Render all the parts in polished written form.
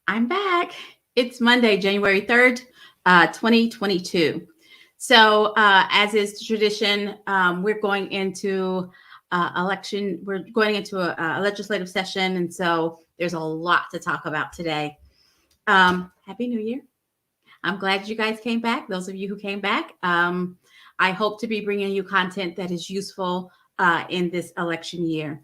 I'm back. It's Monday, January 3rd, 2022. So, as is tradition, we're going into election. We're going into a legislative session. And so there's a lot to talk about today. Happy New Year. I'm glad you guys came back. Those of you who came back, I hope to be bringing you content that is useful in this election year.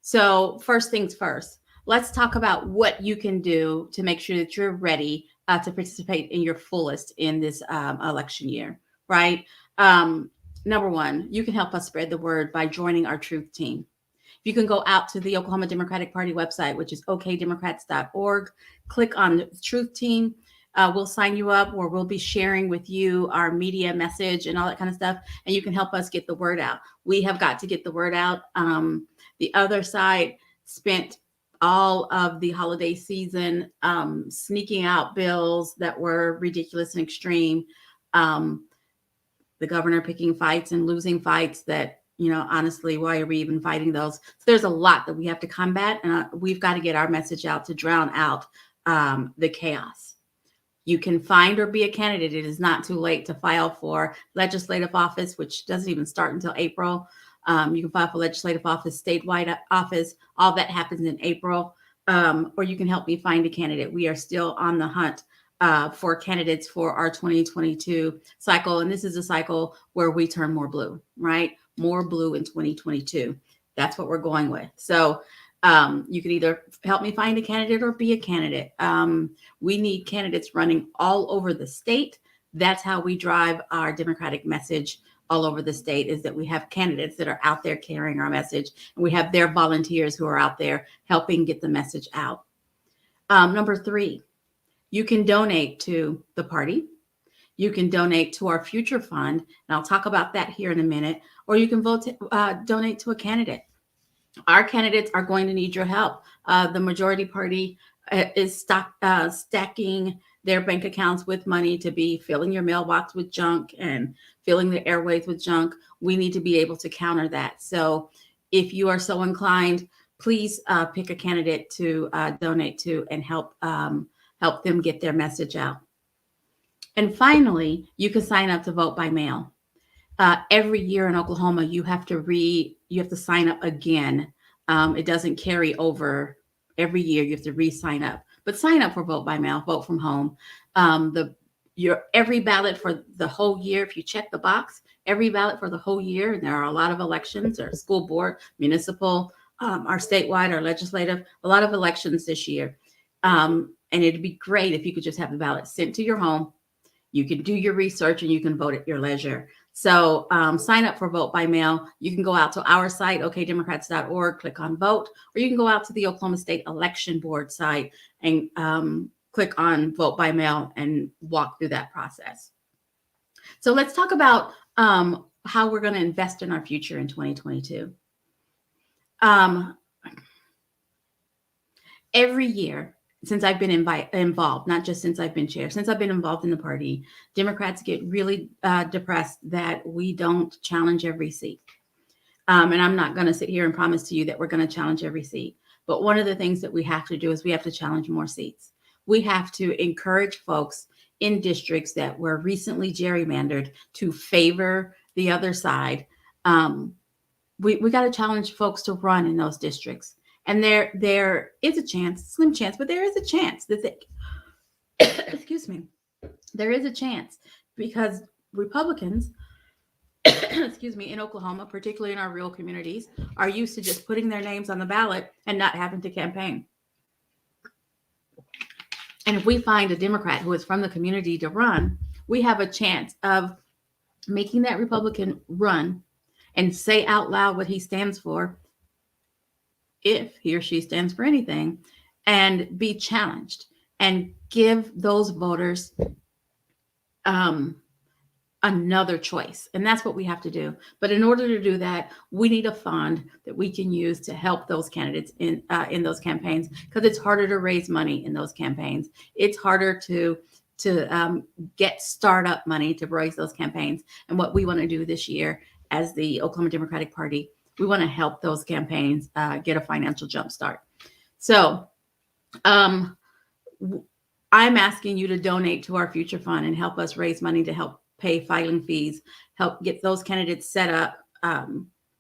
So first things first, let's talk about what you can do to make sure that you're ready to participate in your fullest in this election year, right? Number one, you can help us spread the word by joining our truth team. You can go out to the Oklahoma Democratic Party website, which is okdemocrats.org. Click on the truth team. We'll sign you up, or we'll be sharing with you our media message and all that kind of stuff. And you can help us get the word out. We have got to get the word out. The other side spent all of the holiday season sneaking out bills that were ridiculous and extreme. The governor picking fights and losing fights that, honestly, why are we even fighting those? So there's a lot that we have to combat, and we've got to get our message out to drown out the chaos. You can find or be a candidate. It is not too late to file for legislative office, which doesn't even start until April. You can file for legislative office, statewide office. All that happens in April. Or you can help me find a candidate. We are still on the hunt for candidates for our 2022 cycle. And this is a cycle where we turn more blue, right? More blue in 2022. That's what we're going with. So you can either help me find a candidate or be a candidate. We need candidates running all over the state. That's how we drive our Democratic message all over the state, is that we have candidates that are out there carrying our message, and we have their volunteers who are out there helping get the message out. Number three, you can donate to the party. You can donate to our future fund, and I'll talk about that here in a minute, or you can donate to a candidate. Our candidates are going to need your help. The majority party is stacking their bank accounts with money to be filling your mailbox with junk and filling the airways with junk. We need to be able to counter that. So if you are so inclined, please pick a candidate to donate to and help them get their message out. And finally, you can sign up to vote by mail. Every year in Oklahoma, you have to sign up again. It doesn't carry over every year. You have to re-sign up, but sign up for vote by mail, vote from home. Every ballot for the whole year, if you check the box, every ballot for the whole year, and there are a lot of elections, our school board, municipal, our statewide, our legislative, a lot of elections this year. And it'd be great if you could just have the ballot sent to your home. You can do your research and you can vote at your leisure. So sign up for vote by mail. You can go out to our site, okdemocrats.org, click on vote, or you can go out to the Oklahoma State Election Board site and click on vote by mail and walk through that process. So let's talk about how we're going to invest in our future in 2022. Every year, since I've been involved, not just since I've been chair, since I've been involved in the party, Democrats get really depressed that we don't challenge every seat. And I'm not going to sit here and promise to you that we're going to challenge every seat. But one of the things that we have to do is we have to challenge more seats. We have to encourage folks in districts that were recently gerrymandered to favor the other side. We got to challenge folks to run in those districts. And there is a chance, slim chance, but there is a chance that excuse me, there is a chance, because Republicans, excuse me, in Oklahoma, particularly in our rural communities, are used to just putting their names on the ballot and not having to campaign. And if we find a Democrat who is from the community to run, we have a chance of making that Republican run and say out loud what he stands for, if he or she stands for anything, and be challenged and give those voters another choice. And that's what we have to do. But in order to do that, we need a fund that we can use to help those candidates in those campaigns, because it's harder to raise money in those campaigns. It's harder to get startup money to raise those campaigns. And what we want to do this year as the Oklahoma Democratic Party, we want to help those campaigns get a financial jump start. So I'm asking you to donate to our future fund and help us raise money to help pay filing fees, help get those candidates set up,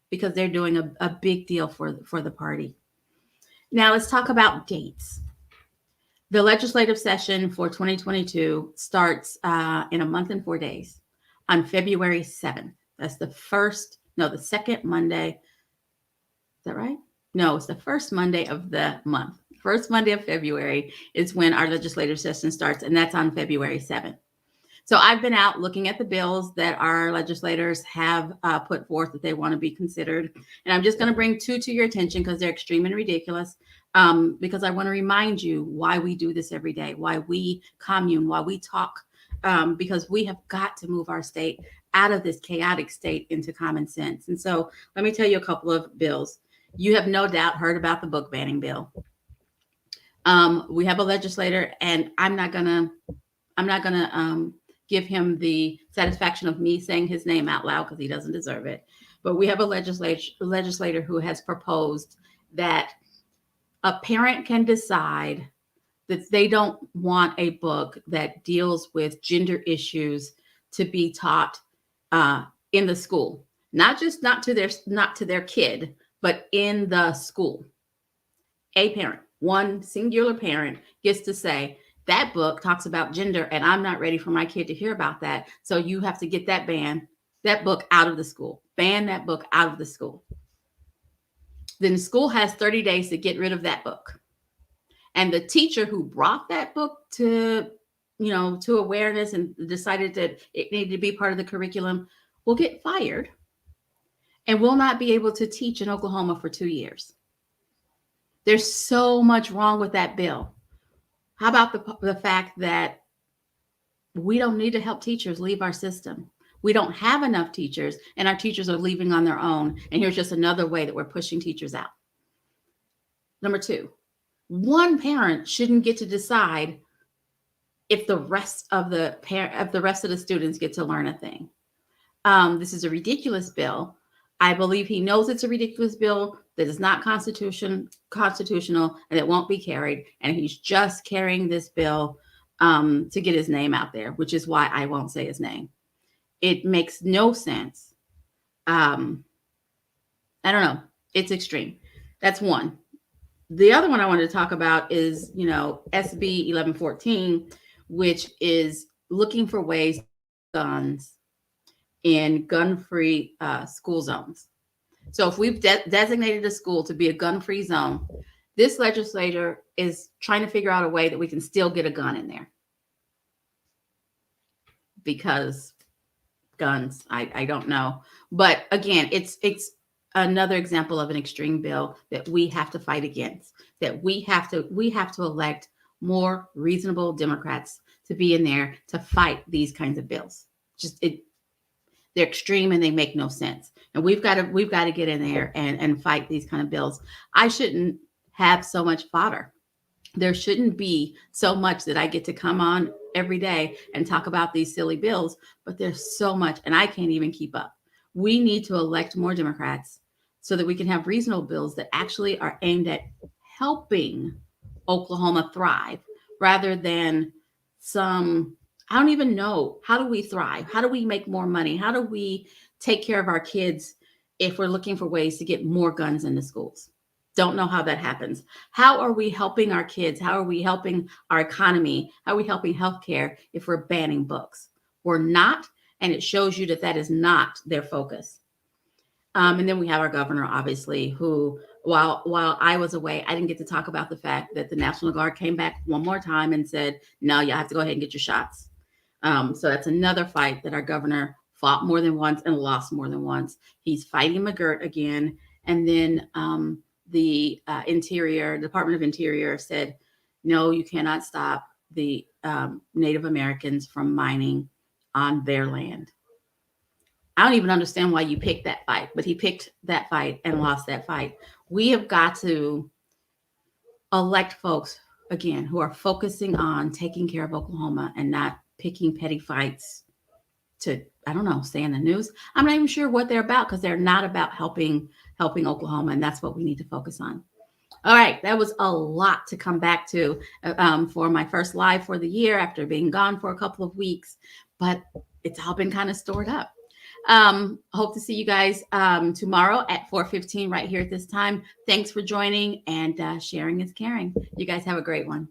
because they're doing a big deal for the party. Now let's talk about dates. The legislative session for 2022 starts in a month and 4 days on February 7th. That's the second Monday. Is that right? No, it's the first Monday of the month. First Monday of February is when our legislative session starts, and that's on February 7th. So I've been out looking at the bills that our legislators have put forth that they want to be considered. And I'm just going to bring two to your attention because they're extreme and ridiculous. Because I want to remind you why we do this every day, why we commune, why we talk, because we have got to move our state out of this chaotic state into common sense. And so let me tell you a couple of bills. You have no doubt heard about the book banning bill. We have a legislator, and I'm not gonna give him the satisfaction of me saying his name out loud because he doesn't deserve it. But we have a legislator who has proposed that a parent can decide that they don't want a book that deals with gender issues to be taught in the school, not to their kid, but in the school. A parent, one singular parent, gets to say, that book talks about gender, and I'm not ready for my kid to hear about that. So you have to get that book out of the school. Ban that book out of the school. Then the school has 30 days to get rid of that book. And the teacher who brought that book to awareness and decided that it needed to be part of the curriculum will get fired and will not be able to teach in Oklahoma for 2 years. There's so much wrong with that bill. How about the fact that we don't need to help teachers leave our system? We don't have enough teachers, and our teachers are leaving on their own. And here's just another way that we're pushing teachers out. Number two, one parent shouldn't get to decide if the rest of the students get to learn a thing. This is a ridiculous bill. I believe he knows it's a ridiculous bill that is not constitutional and it won't be carried. And he's just carrying this bill to get his name out there, which is why I won't say his name. It makes no sense. I don't know. It's extreme. That's one. The other one I wanted to talk about is, SB 1114, which is looking for ways to guns in gun-free school zones. So if we've designated a school to be a gun-free zone, this legislator is trying to figure out a way that we can still get a gun in there. Because guns, I don't know. But again, it's another example of an extreme bill that we have to fight against, that we have to elect more reasonable Democrats to be in there to fight these kinds of bills. They're extreme and they make no sense. And we've got to get in there and fight these kind of bills. I shouldn't have so much fodder. There shouldn't be so much that I get to come on every day and talk about these silly bills, but there's so much and I can't even keep up. We need to elect more Democrats so that we can have reasonable bills that actually are aimed at helping Oklahoma thrive rather than I don't even know. How do we thrive? How do we make more money? How do we take care of our kids if we're looking for ways to get more guns into schools? Don't know how that happens. How are we helping our kids? How are we helping our economy? How are we helping healthcare if we're banning books? We're not, and it shows you that is not their focus. And then we have our governor, obviously, who, while I was away, I didn't get to talk about the fact that the National Guard came back one more time and said, no, you have to go ahead and get your shots. So that's another fight that our governor fought more than once and lost more than once. He's fighting McGirt again. And then the Department of Interior said, no, you cannot stop the Native Americans from mining on their land. I don't even understand why you picked that fight, but he picked that fight and lost that fight. We have got to elect folks, again, who are focusing on taking care of Oklahoma and not picking petty fights to, I don't know, stay in the news. I'm not even sure what they're about because they're not about helping Oklahoma, and that's what we need to focus on. All right, that was a lot to come back to for my first live for the year after being gone for a couple of weeks, but it's all been kind of stored up. Hope to see you guys tomorrow at 4:15 right here at this time. Thanks for joining, and sharing is caring. You guys have a great one.